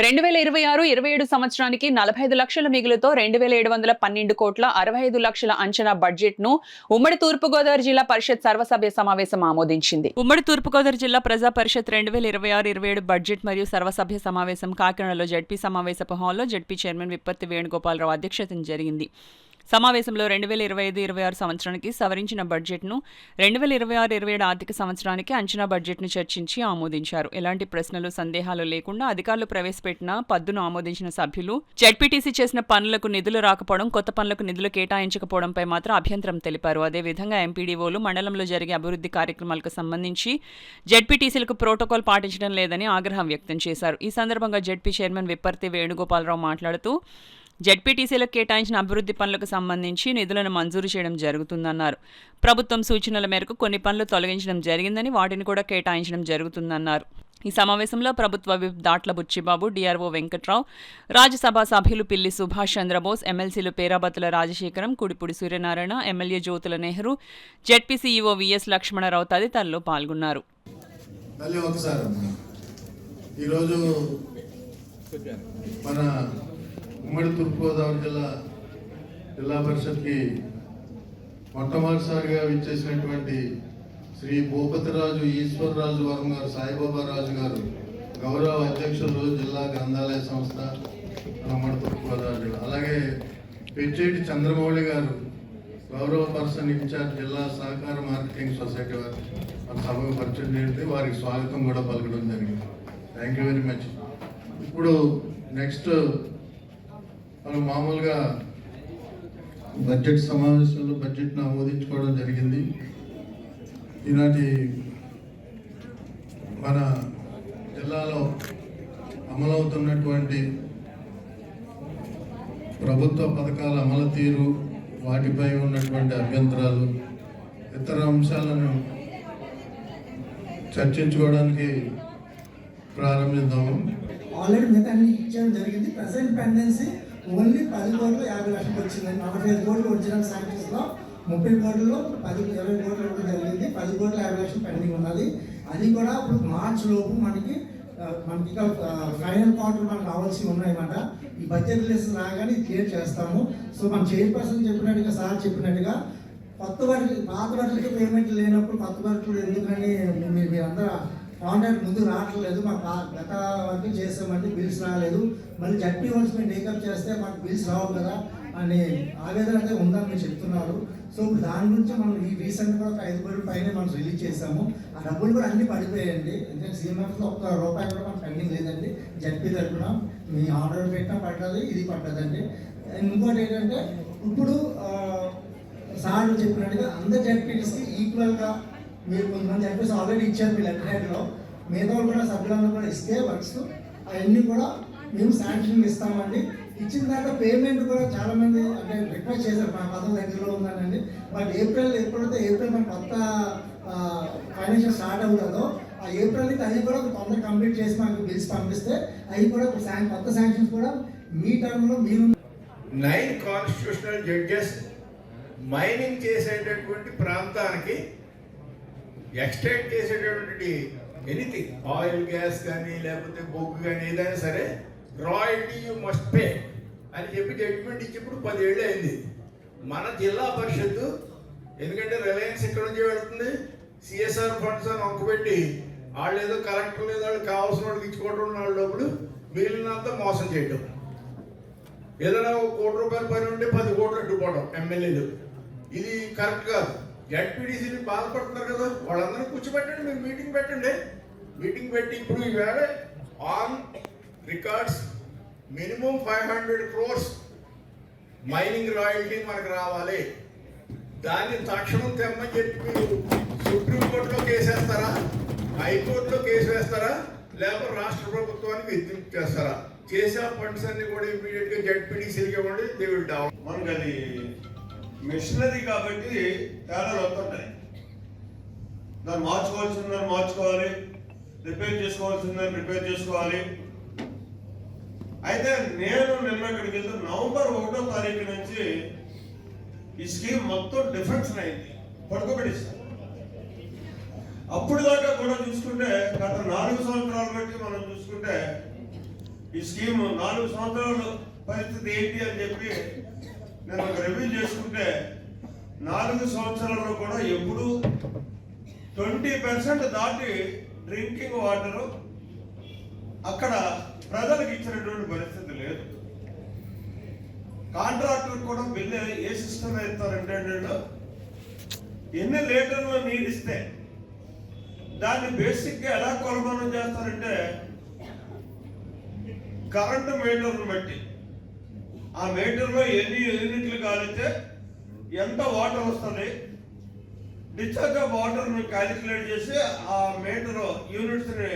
2026-27 సంవత్సరానికి 45 లక్షల మిగులుతో 2712 కోట్ల 65 లక్షల అంచనా బడ్జెట్ ను ఉమ్మడి తూర్పుగోదావరి జిల్లా పరిషత్ సర్వసభ్య సమావేశం ఆమోదించింది. ఉమ్మడి తూర్పుగోదావరి జిల్లా ప్రజా పరిషత్ 2026-27 బడ్జెట్ మరియు సర్వసభ్య సమావేశం కాకినాడలో జడ్పీ సమావేశపు హాల్లో జడ్పీ చైర్మన్ విప్పర్తి వేణుగోపాలరావు అధ్యక్షతన జరిగింది. సమావేశంలో 2025-26 సంవత్సరానికి సవరించిన బడ్జెట్ను 2026-27 ఆర్థిక సంవత్సరానికి అంచనా బడ్జెట్ను చర్చించి ఆమోదించారు. ఎలాంటి ప్రశ్నలు సందేహాలు లేకుండా అధికారులు ప్రవేశపెట్టిన పద్దును ఆమోదించిన సభ్యులు జడ్పీటీసీ చేసిన పనులకు నిధులు రాకపోవడం, కొత్త పనులకు నిధులు కేటాయించకపోవడంపై మాత్రం అభ్యంతరం తెలిపారు. అదేవిధంగా ఎంపీడీఓలు మండలంలో జరిగే అభివృద్ధి కార్యక్రమాలకు సంబంధించి జడ్పీటీసీలకు ప్రోటోకాల్ పాటించడం లేదని ఆగ్రహం వ్యక్తం చేశారు. ఈ సందర్భంగా జడ్పీ చైర్మన్ విప్పర్తి వేణుగోపాలరావు మాట్లాడుతూ జడ్పీటీసీలకు కేటాయించిన అభివృద్ధి పనులకు సంబంధించి నిధులను మంజూరు చేయడం జరుగుతుందన్నారు. ప్రభుత్వం సూచనల మేరకు కొన్ని పనులు తొలగించడం జరిగిందని వాటిని కూడా కేటాయించడం జరుగుతుందన్నారు. ఈ సమావేశంలో ప్రభుత్వ విప్ దాట్ల బుచ్చిబాబు, డిఆర్ఓ వెంకట్రావు, రాజ్యసభ సభ్యులు పిల్లి సుభాష్ చంద్రబోస్, ఎమ్మెల్సీలు Perabathula Rajasekharam, Kudipudi Suryanarayana, MLA Jyothula Nehru, ZP CEO VS Lakshmanarao తదితరులు పాల్గొన్నారు. ఉమ్మడి తూర్పుగోదావరి జిల్లా పరిషత్కి మొట్టమొదటిసారిగా విచ్చేసినటువంటి శ్రీ భూపతిరాజు ఈశ్వర్రాజు వర్మ గారు, సాయిబాబా రాజు గారు గౌరవ అధ్యక్షులు, జిల్లా గ్రంథాలయ సంస్థ ఉమ్మడి తూర్పుగోదావరి జిల్లా. అలాగే పెచ్చేటి చంద్రమౌళి గారు గౌరవ పర్సన్ ఇన్ఛార్జ్ జిల్లా సహకార మార్కెటింగ్ సొసైటీ వారు మన సభకు పరిచయం చేయండి. వారికి స్వాగతం కూడా పలకడం జరిగింది. Thank you very much. ఇప్పుడు నెక్స్ట్ మనం మామూలుగా బడ్జెట్ సమావేశంలో బడ్జెట్ను ఆమోదించుకోవడం జరిగింది. ఈనాటి మన జిల్లాలో అమలవుతున్నటువంటి ప్రభుత్వ పథకాల అమలు తీరు, వాటిపై ఉన్నటువంటి అభ్యంతరాలు, ఇతర అంశాలను చర్చించుకోవడానికి ప్రారంభిద్దాము. ఆల్రెడీ మిగతా అన్ని ఇచ్చడం జరిగింది. ప్రజెంట్ పెండెన్సీ ఓన్లీ 10 కోట్లు 50 లక్షలు వచ్చిందండి. 45 కోట్లు ఒరిజినల్ శాంక్షన్స్లో 30 కోట్లలో 20 కోట్లు ఇవ్వడం జరిగింది. 10 కోట్ల 50 లక్షలు పెండింగ్ ఉన్నది. అది కూడా ఇప్పుడు మార్చ్ లోపు మనకి ఫైనల్ క్వార్టర్ మనకు రావాల్సి ఉన్నాయన్నమాట. ఈ బడ్జెట్ లిస్ట్ రాగానే క్లియర్ చేస్తాము. సో మన చైర్పర్సన్ చెప్పినట్టుగా, సార్ చెప్పినట్టుగా కొత్త వాటికి, పాత వాటికి పేమెంట్ లేనప్పుడు కొత్త వాటికి ఎందుకని మీరందరూ కాంట్రాక్ట్ ముందు రావట్లేదు. మాకు గత వర్క్ చేసామంటే బిల్స్ రాలేదు, మళ్ళీ జడ్పీ వర్క్స్ మేము టేకప్ చేస్తే మాకు బిల్స్ రావు కదా అని ఆవేదన అయితే ఉందని మీరు చెప్తున్నారు. సో ఇప్పుడు దాని గురించి మనం ఈ రీసెంట్గా ఒక 5 కోట్ల పైన మనం రిలీజ్ చేసాము. ఆ డబ్బులు కూడా అన్ని పడిపోయాయండి. ఎందుకంటే సీఎంఎఫ్లో ఒక్క రూపాయి కూడా మనకు పెండింగ్ లేదండి. జడ్పీ తరఫున మీ ఆర్డర్ పెట్టినా పడ్డది, ఇది పడ్డదండి. ఇంకోటి ఏంటంటే ఇప్పుడు సార్ చెప్పినట్టుగా అందరు జడ్పీటీస్కి ఈక్వల్గా మీరు కొంతమంది జడ్పీస్ ఆల్రెడీ ఇచ్చారు మీ లెటర్లో, మిగతా కూడా సభ్యులను కూడా ఇస్తే వర్క్స్ అవన్నీ కూడా మేము శాంక్షన్ ఇస్తామండి. ఇచ్చిన తర్వాత పేమెంట్ కూడా చాలామంది అంటే రిక్వెస్ట్ చేశారు, మా పదవి దగ్గరలో ఉందనండి. బట్ ఎప్పుడైతే ఏప్రిల్ మన కొత్త ఫైనాన్షియల్ స్టార్ట్ అవుతుందో ఆ ఏప్రిల్కి అవి కూడా తొందరగా కంప్లీట్ చేసి మాకు బిల్స్ పంపిస్తే అవి కూడా కొత్త శాంక్షన్స్ కూడా మీ టర్మ్లో మీరు 9 కాన్స్టిట్యూషనల్ జడ్జెస్ మైనింగ్ చేసేటటువంటి ప్రాంతానికి ఎక్స్ట్రాక్ట్ చేసేటటువంటి ఎనీథింగ్, ఆయిల్, గ్యాస్ కానీ లేకపోతే బొగ్గు కానీ ఏదైనా సరే రాయల్టీ యూ మస్ట్ పే అని చెప్పి జడ్జిమెంట్ ఇచ్చినప్పుడు 10 ఏళ్ళు అయింది. మన జిల్లా పరిషత్తు ఎందుకంటే రిలయన్స్ ఇక్కడ నుంచి వెళ్తుంది, సిఎస్ఆర్ ఫండ్స్ అని ఒక్కబెట్టి వాళ్ళు ఏదో కలెక్టర్ ఏదో వాళ్ళు కావాల్సిన వాళ్ళకి ఇచ్చుకోవడం, వాళ్ళ డబ్బులు మిగిలినంత మోసం చేయడం. ఏదైనా ₹1 కోటి పని ఉంటే 10 కోట్లు అడ్డుకోవడం ఎమ్మెల్యేలు. ఇది కరెక్ట్ కాదు. జడ్పీటీసీని బాధపడుతున్నారు కదా, వాళ్ళందరూ కూర్చోబెట్టండి, మీరు మీటింగ్ పెట్టండి. మీటింగ్ పెట్టి ఇప్పుడు ఈవేళ on records minimum 500 crores mining royalty మనకు రావాలి. దాన్ని తక్షణం తెమ్మని చెప్పి మీరు సుప్రీంకోర్టులో కేసు వేస్తారా, హైకోర్టులో కేసు వేస్తారా, లేకపోతే రాష్ట్ర ప్రభుత్వానికి విజ్ఞప్తి చేస్తారా? చేసే ఫండ్స్ అన్ని కూడా ఇమీడియట్గా జడ్పీటీసీలకి ఇవ్వండి. They will down. మనకు అది మిషనరీ కాబట్టి తేడాలు వస్తుంటాయి. దాన్ని మార్చుకోవాల్సిందని మార్చుకోవాలి, రిపేర్ చేసుకోవాల్సిందని రిపేర్ చేసుకోవాలి. అయితే నేను నిన్న ఇక్కడికి వెళ్తే నవంబర్ 1వ తారీఖు నుంచి ఈ స్కీమ్ మొత్తం డిఫెక్షన్ అయింది, పడుకోబెట్టిస్తాను. అప్పుడు దాకా కూడా చూసుకుంటే గత 4 సంవత్సరాలు బట్టి మనం చూసుకుంటే ఈ స్కీమ్ 4 సంవత్సరాల పరిస్థితి ఏంటి అని చెప్పి నేను ఒక రివ్యూ చేసుకుంటే 4 సంవత్సరాల్లో కూడా ఎప్పుడు 20% దాటి డ్రింకింగ్ వాటర్ అక్కడ ప్రజలకు ఇచ్చినటువంటి పరిస్థితి లేదు. కాంట్రాక్టర్ కూడా బిల్లు ఏ సిస్టమ్ వేస్తారంటే ఎన్ని లీటర్లు నీరు ఇస్తే దాన్ని బేసిక్గా ఎలా కొలమానం చేస్తారంటే కరెంటు మీటర్ను బట్టి ఆ మీటర్లో ఎన్ని యూనిట్లు కాలితే ఎంత వాటర్ వస్తుంది, డిశ్చార్జ్ ఆఫ్ వాటర్ని క్యాలిక్యులేట్ చేసి ఆ మీటర్ యూనిట్స్ని